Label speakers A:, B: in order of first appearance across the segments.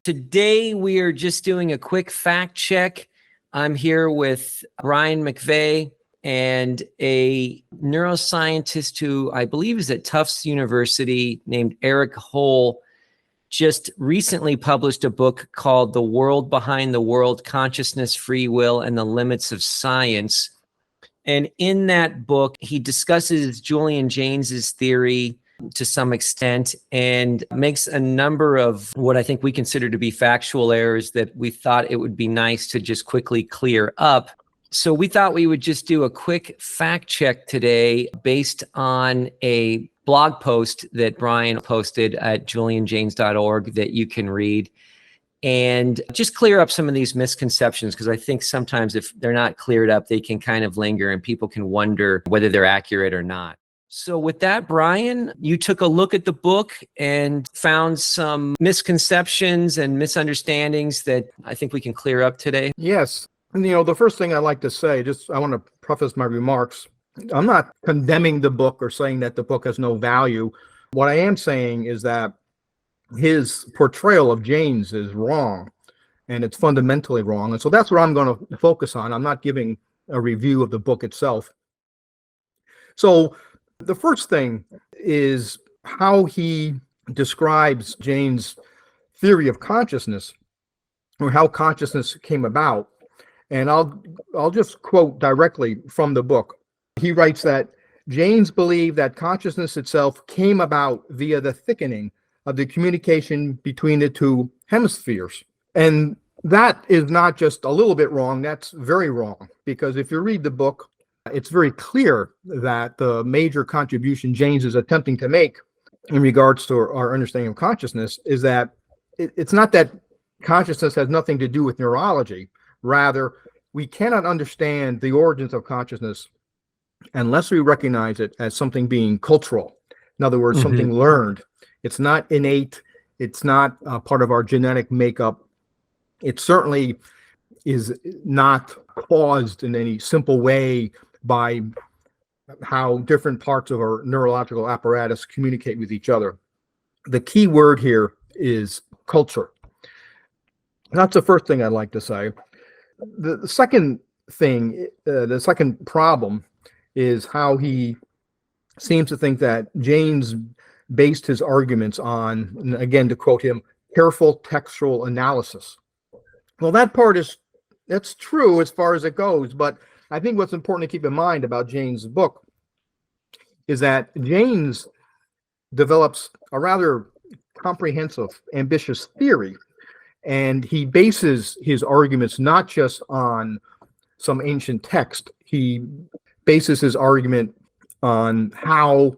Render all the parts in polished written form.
A: Today, we are just doing a quick fact check. I'm here with Brian McVeigh and a neuroscientist who I believe is at Tufts University named Erik Hoel. Just recently published a book called The World Behind the World: Consciousness, Free Will, and the Limits of Science. And in that book, he discusses Julian Jaynes' theory to some extent and makes a number of what I think we consider to be factual errors that we thought it would be nice to just quickly clear up. So we thought we would just do a quick fact check today based on a blog post that Brian posted at julianjaynes.org that you can read, and just clear up some of these misconceptions, because I think sometimes if they're not cleared up, they can kind of linger and people can wonder whether they're accurate or not. So with that, Brian, you took a look at the book and found some misconceptions and misunderstandings that I think we can clear up today.
B: Yes. And, the first thing I like to say, I want to preface my remarks. I'm not condemning the book or saying that the book has no value. What I am saying is that his portrayal of Jaynes is wrong, and it's fundamentally wrong. And so that's what I'm going to focus on. I'm not giving a review of the book itself. So the first thing is how he describes Jaynes' theory of consciousness, or how consciousness came about. And I'll just quote directly from the book. He writes that Jaynes believed that consciousness itself came about via the thickening of the communication between the two hemispheres. And that is not just a little bit wrong, that's very wrong. Because if you read the book, it's very clear that the major contribution Jaynes is attempting to make in regards to our understanding of consciousness is that it's not that consciousness has nothing to do with neurology. Rather, we cannot understand the origins of consciousness unless we recognize it as something being cultural. In other words, something learned. It's not innate. It's not part of our genetic makeup. It certainly is not caused in any simple way by how different parts of our neurological apparatus communicate with each other. The key word here is culture. That's the first thing I'd like to say. The second thing, the second problem, is how he seems to think that Jaynes based his arguments on, again, to quote him, careful textual analysis. Well, that's true as far as it goes, but I think what's important to keep in mind about Jaynes' book is that Jaynes develops a rather comprehensive, ambitious theory, and he bases his arguments not just on some ancient text. He bases his argument on how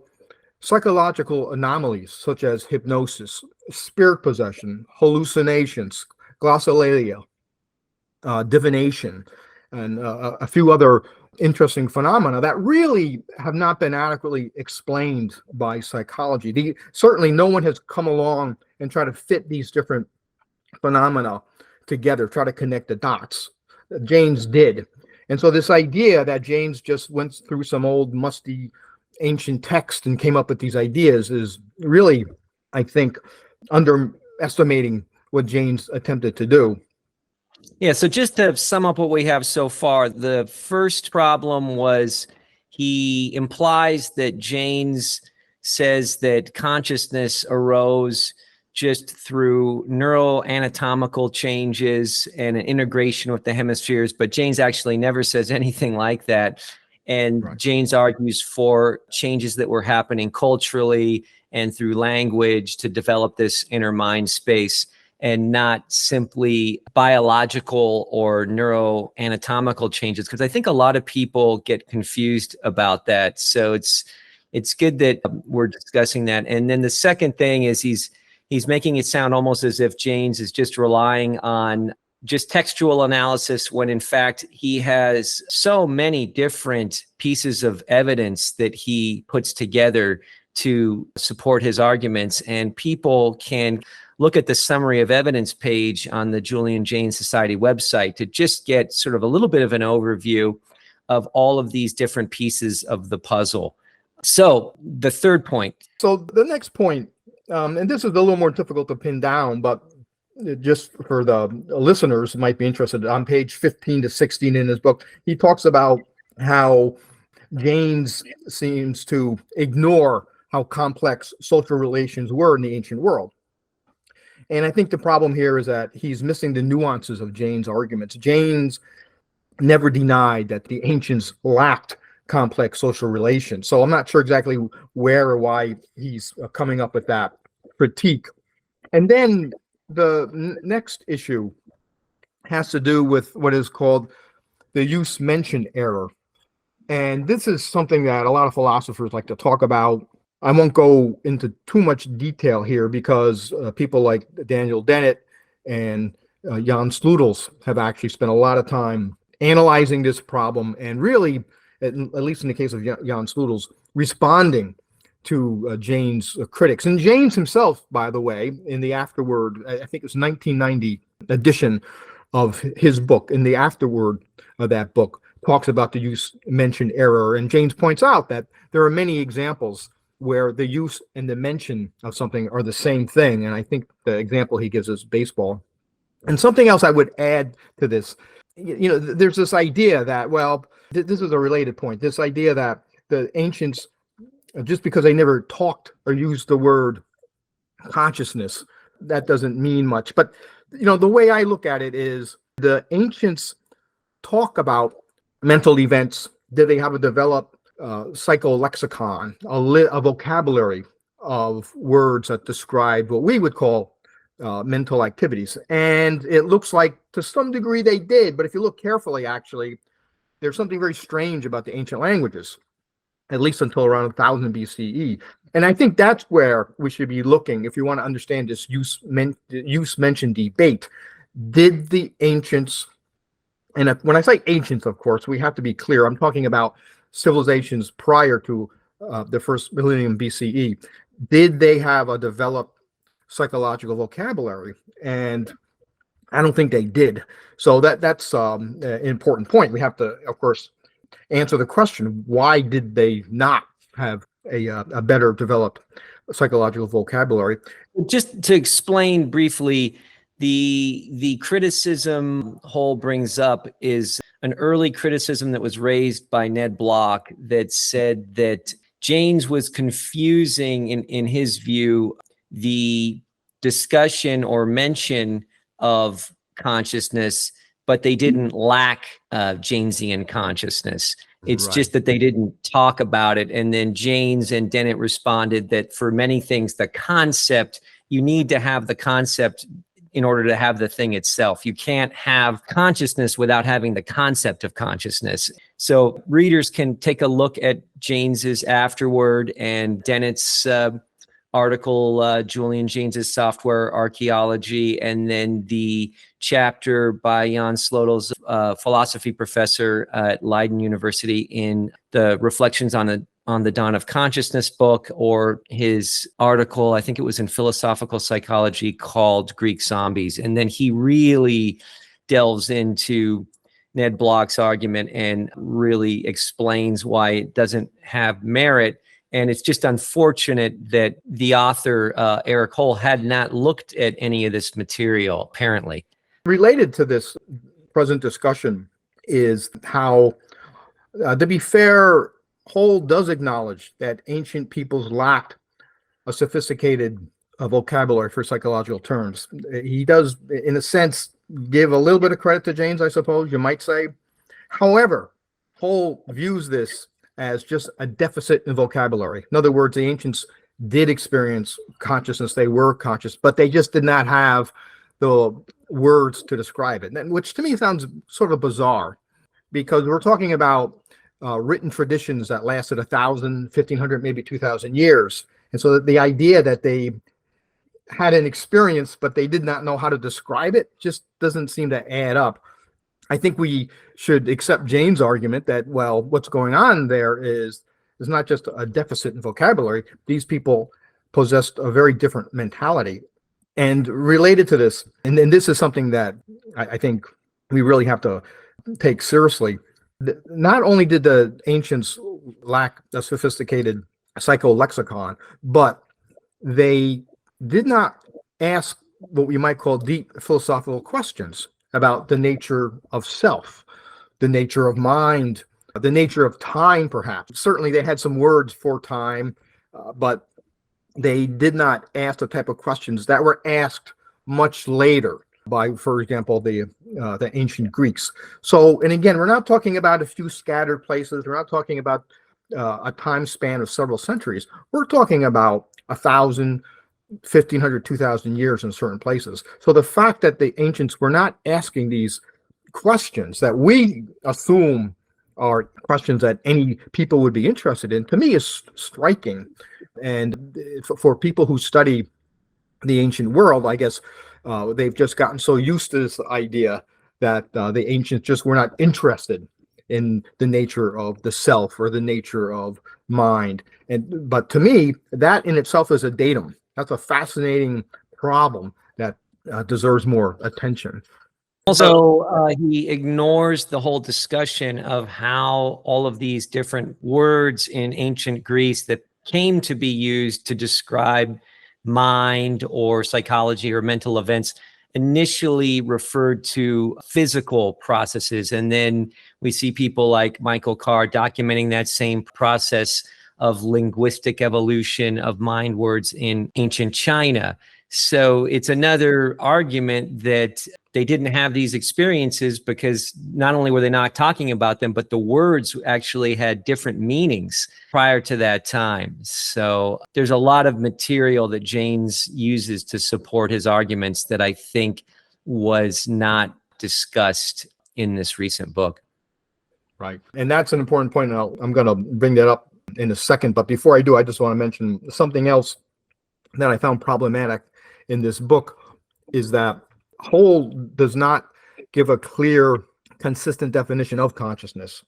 B: psychological anomalies such as hypnosis, spirit possession, hallucinations, glossolalia, divination, and a few other interesting phenomena that really have not been adequately explained by psychology. Certainly no one has come along and tried to fit these different phenomena together, try to connect the dots. Jaynes did. And so this idea that Jaynes just went through some old musty ancient text and came up with these ideas is really, I think, underestimating what Jaynes attempted to do.
A: Yeah, so just to sum up what we have so far, the first problem was he implies that Jaynes says that consciousness arose just through neuroanatomical changes and an integration with the hemispheres, but Jaynes actually never says anything like that. And right. Jaynes argues for changes that were happening culturally and through language to develop this inner mind space, and not simply biological or neuroanatomical changes, because I think a lot of people get confused about that. So it's good that we're discussing that. And then the second thing is he's making it sound almost as if Jaynes is just relying on just textual analysis, when in fact he has so many different pieces of evidence that he puts together to support his arguments. And people can look at the summary of evidence page on the Julian Jaynes Society website to just get sort of a little bit of an overview of all of these different pieces of the puzzle. So the third point.
B: So the next point, and this is a little more difficult to pin down, but just for the listeners who might be interested, on page 15 to 16 in his book, he talks about how Jaynes seems to ignore how complex social relations were in the ancient world. And I think the problem here is that he's missing the nuances of Jaynes' arguments. Jaynes never denied that the ancients lacked complex social relations. So I'm not sure exactly where or why he's coming up with that critique. And then the next issue has to do with what is called the use-mention error. And this is something that a lot of philosophers like to talk about. I won't go into too much detail here because people like Daniel Dennett and Jan Sleutels have actually spent a lot of time analyzing this problem and really, at least in the case of Jan Sleutels, responding to Jaynes' critics. And Jaynes himself, by the way, in the afterword, I think it was 1990 edition of his book, in the afterword of that book, talks about the use-mention error. And Jaynes points out that there are many examples where the use and the mention of something are the same thing. And I think the example he gives is baseball. And something else I would add to this, there's this idea that, well, this is a related point, this idea that the ancients, just because they never talked or used the word consciousness, that doesn't mean much. But, the way I look at it is the ancients talk about mental events. Did they have a developed psycholexicon, a vocabulary of words that describe what we would call mental activities? And it looks like to some degree they did, but if you look carefully, actually, there's something very strange about the ancient languages, at least until around 1000 BCE. And I think that's where we should be looking if you want to understand this use-mention debate. Did the ancients, and when I say ancients, of course, we have to be clear, I'm talking about civilizations prior to the first millennium BCE, did they have a developed psychological vocabulary? And I don't think they did. So that's an important point. We have to, of course, answer the question, why did they not have a better developed psychological vocabulary?
A: Just to explain briefly, the criticism Hoel brings up is an early criticism that was raised by Ned Block that said that Jaynes was confusing, in his view, the discussion or mention of consciousness, but they didn't lack Jaynesian consciousness. It's
B: Right.
A: just that they didn't talk about it. And then Jaynes and Dennett responded that for many things, the concept, you need to have the concept in order to have the thing itself. You can't have consciousness without having the concept of consciousness. So readers can take a look at Jaynes's afterword and Dennett's article, Julian Jaynes' Software Archaeology, and then the chapter by Jan Sleutels, philosophy professor at Leiden University, in the Reflections on the Dawn of Consciousness book, or his article, I think it was in Philosophical Psychology, called Greek Zombies. And then he really delves into Ned Block's argument and really explains why it doesn't have merit. And it's just unfortunate that the author, Erik Hoel, had not looked at any of this material, apparently.
B: Related to this present discussion is how, to be fair, Hoel does acknowledge that ancient peoples lacked a sophisticated vocabulary for psychological terms. He does, in a sense, give a little bit of credit to Jaynes, I suppose you might say. However, Hoel views this as just a deficit in vocabulary. In other words, the ancients did experience consciousness. They were conscious, but they just did not have the words to describe it, which to me sounds sort of bizarre, because we're talking about written traditions that lasted 1,000, 1,500, maybe 2,000 years. And so the idea that they had an experience, but they did not know how to describe it, just doesn't seem to add up. I think we should accept Jaynes' argument that, well, what's going on there is not just a deficit in vocabulary. These people possessed a very different mentality. And related to this, and this is something that I think we really have to take seriously, not only did the ancients lack a sophisticated psycholexicon, but they did not ask what we might call deep philosophical questions about the nature of self, the nature of mind, the nature of time, perhaps. Certainly, they had some words for time, but they did not ask the type of questions that were asked much later by, for example, the ancient Greeks. So, and again, we're not talking about a few scattered places. We're not talking about a time span of several centuries. We're talking about 1,000, 1,500, 2,000 years in certain places. So the fact that the ancients were not asking these questions that we assume are questions that any people would be interested in, to me is striking. And for people who study the ancient world, I guess they've just gotten so used to this idea that the ancients just were not interested in the nature of the self or the nature of mind. But to me, that in itself is a datum. That's a fascinating problem that deserves more attention.
A: Also, he ignores the whole discussion of how all of these different words in ancient Greece that came to be used to describe mind or psychology or mental events initially referred to physical processes. And then we see people like Michael Carr documenting that same process of linguistic evolution of mind words in ancient China. So it's another argument that they didn't have these experiences because not only were they not talking about them, but the words actually had different meanings prior to that time. So there's a lot of material that Jaynes uses to support his arguments that I think was not discussed in this recent book.
B: Right. And that's an important point. And I'm going to bring that up in a second. But before I do, I just want to mention something else that I found problematic in this book is that Hoel does not give a clear, consistent definition of consciousness,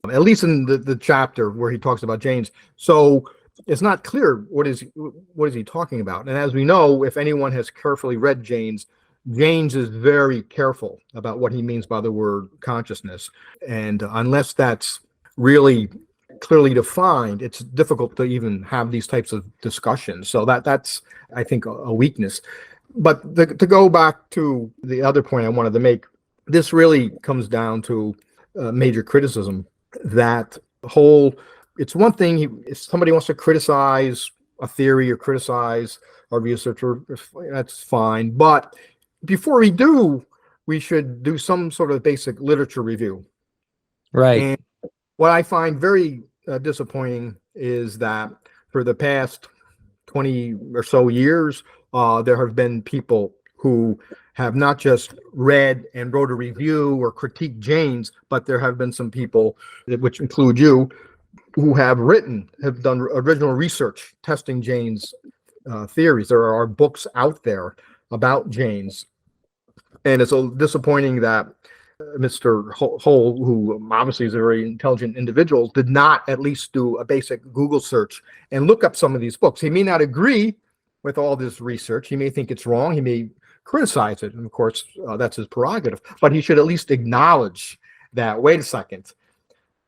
B: at least in the chapter where he talks about Jaynes. So it's not clear what is he talking about. And as we know, if anyone has carefully read Jaynes, Jaynes is very careful about what he means by the word consciousness. And unless that's really clearly defined, it's difficult to even have these types of discussions. So that's, I think, a weakness. But to go back to the other point I wanted to make, this really comes down to major criticism that Hoel, it's one thing if somebody wants to criticize a theory or criticize a researcher, that's fine. But before we do, we should do some sort of basic literature review.
A: Right.
B: And what I find very disappointing is that for the past 20 or so years, there have been people who have not just read and wrote a review or critiqued Jaynes, but there have been some people, which include you, who have done original research testing Jaynes' theories. There are books out there about Jaynes. And it's disappointing that Mr. Hoel, who obviously is a very intelligent individual, did not at least do a basic Google search and look up some of these books. He may not agree with all this research. He may think it's wrong. He may criticize it. And of course, that's his prerogative. But he should at least acknowledge that, wait a second,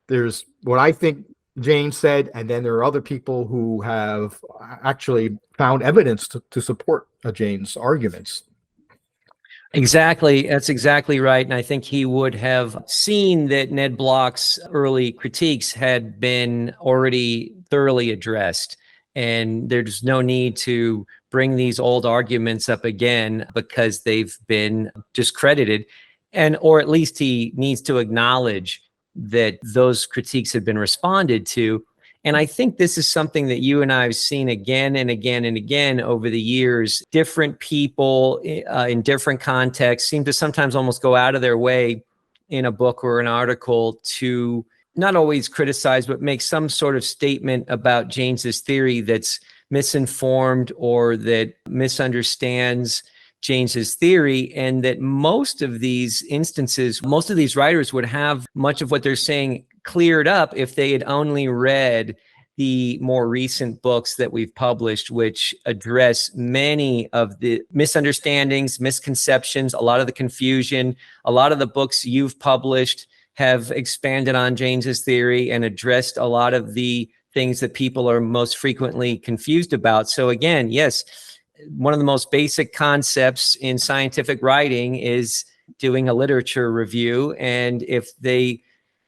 B: there's what I think Jaynes said, and then there are other people who have actually found evidence to support Jaynes' arguments.
A: Exactly. That's exactly right. And I think he would have seen that Ned Block's early critiques had been already thoroughly addressed. And there's no need to bring these old arguments up again because they've been discredited. Or at least he needs to acknowledge that those critiques have been responded to. And I think this is something that you and I have seen again and again and again over the years. Different people in different contexts seem to sometimes almost go out of their way in a book or an article to not always criticize, but make some sort of statement about Jaynes's theory that's misinformed or that misunderstands Jaynes's theory. And that most of these instances, most of these writers would have much of what they're saying cleared up if they had only read the more recent books that we've published, which address many of the misunderstandings, misconceptions, a lot of the confusion. A lot of the books you've published have expanded on Jaynes's theory and addressed a lot of the things that people are most frequently confused about. So again, yes, one of the most basic concepts in scientific writing is doing a literature review. And if they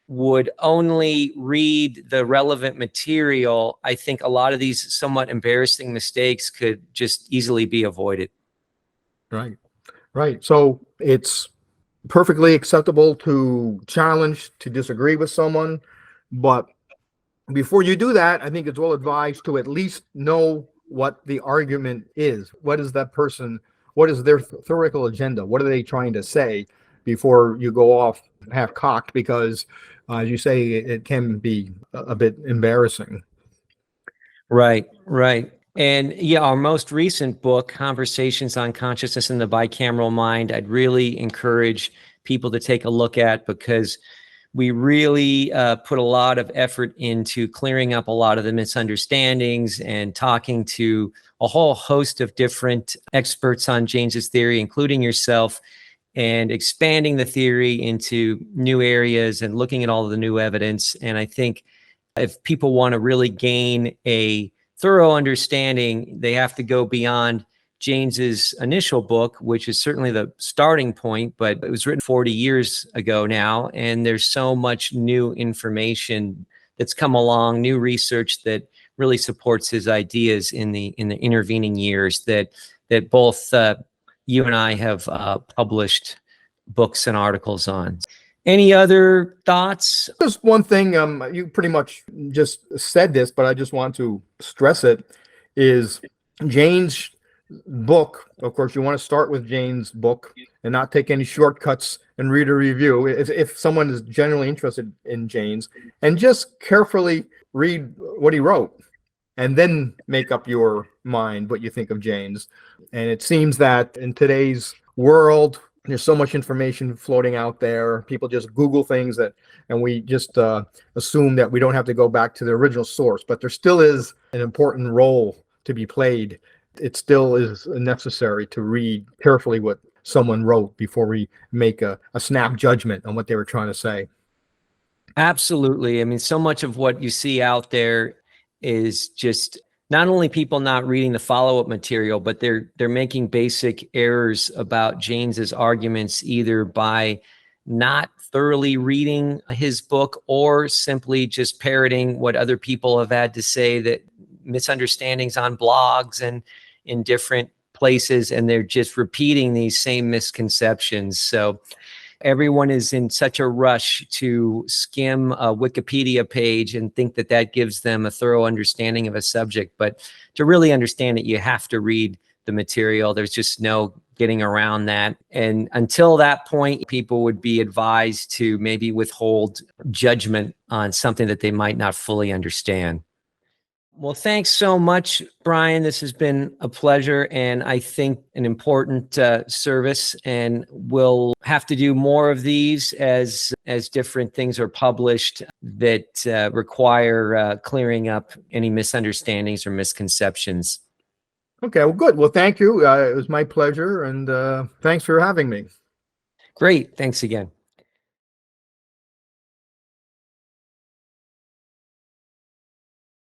A: would only read the relevant material, I think a lot of these somewhat embarrassing mistakes could just easily be avoided.
B: Right. Right. So it's perfectly acceptable to challenge, to disagree with someone. But before you do that, I think it's well advised to at least know what the argument is. What is that person, what is their theoretical agenda? What are they trying to say before you go off half cocked? Because, as you say, it can be a bit embarrassing.
A: Right, right. And yeah, our most recent book, Conversations on Consciousness and the Bicameral Mind, I'd really encourage people to take a look at, because we really put a lot of effort into clearing up a lot of the misunderstandings and talking to a whole host of different experts on Jaynes's theory, including yourself, and expanding the theory into new areas and looking at all of the new evidence. And I think if people want to really gain a thorough understanding, they have to go beyond Jaynes's initial book, which is certainly the starting point, but it was written 40 years ago now, and there's so much new information that's come along, new research that really supports his ideas in the intervening years that both you and I have published books and articles on. Any other thoughts?
B: Just one thing, you pretty much just said this, but I just want to stress it, is Jaynes' book. Of course, you want to start with Jaynes' book and not take any shortcuts and read a review if someone is genuinely interested in Jaynes, and just carefully read what he wrote and then make up your mind what you think of Jaynes. And it seems that in today's world, there's so much information floating out there. People just Google things and we just assume that we don't have to go back to the original source. But there still is an important role to be played. It still is necessary to read carefully what someone wrote before we make a snap judgment on what they were trying to say.
A: Absolutely. I mean, so much of what you see out there is just not only people not reading the follow-up material, but they're making basic errors about Jaynes's arguments, either by not thoroughly reading his book or simply just parroting what other people have had to say, that misunderstandings on blogs and in different places, and they're just repeating these same misconceptions. So everyone is in such a rush to skim a Wikipedia page and think that that gives them a thorough understanding of a subject. But to really understand it, you have to read the material. There's just no getting around that. And until that point, people would be advised to maybe withhold judgment on something that they might not fully understand. Well, thanks so much, Brian. This has been a pleasure, and I think an important service. And we'll have to do more of these as different things are published that require clearing up any misunderstandings or misconceptions.
B: Okay, well, good. Well, thank you. It was my pleasure, and thanks for having me.
A: Great. Thanks again.